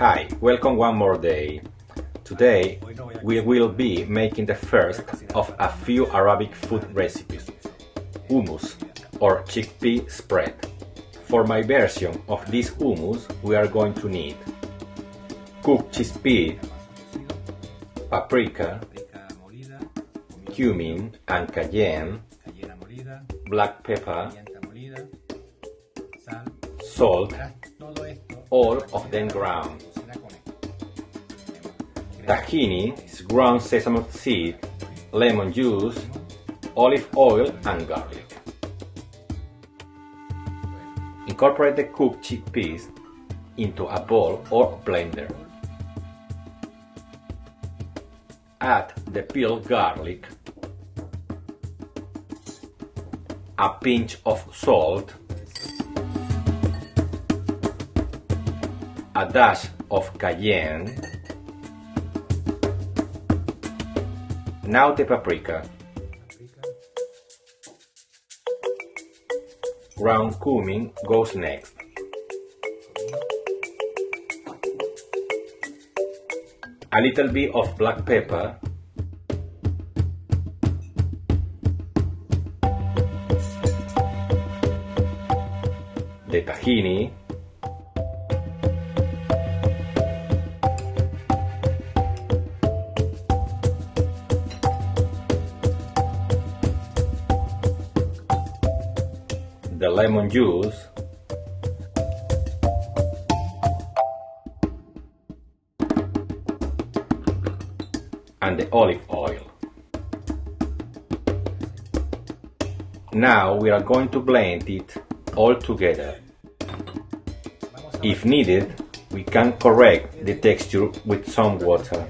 Hi, welcome one more day. Today we will be making the first of a few Arabic food recipes, hummus or chickpea spread. For my version of this hummus we are going to need cooked chickpea, paprika, cumin and cayenne, black pepper, salt, all of them ground. Tahini is ground sesame seed, lemon juice, olive oil and garlic. Incorporate the cooked chickpeas into a bowl or blender. Add the peeled garlic, a pinch of salt, a dash of cayenne, now the paprika, ground cumin goes next, a little bit of black pepper, the tahini, the lemon juice, and the olive oil. Now we are going to blend it all together. If needed, we can correct the texture with some water.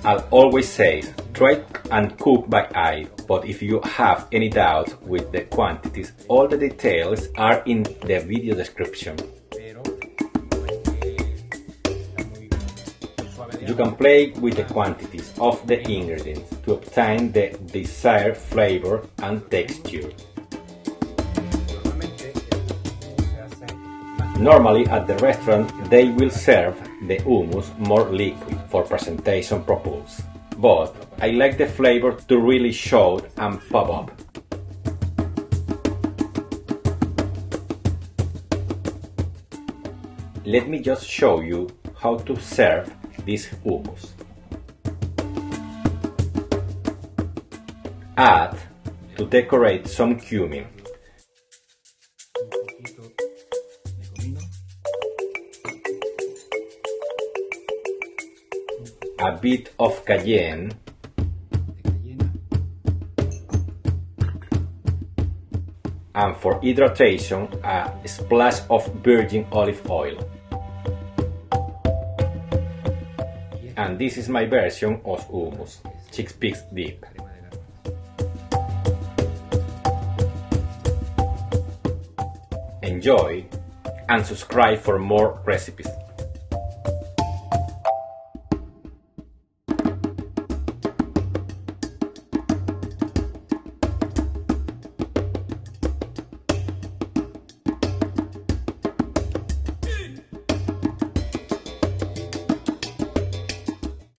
I'll always say, try and cook by eye, but if you have any doubt with the quantities, all the details are in the video description. You can play with the quantities of the ingredients to obtain the desired flavor and texture. Normally at the restaurant they will serve the hummus more liquid for presentation purposes, but I like the flavor to really show and pop up. Let me just show you how to serve this hummus. Add, to decorate, some cumin, a bit of cayenne, and for hydration a splash of virgin olive oil. And this is my version of hummus, chickpeas dip. Enjoy and subscribe for more recipes.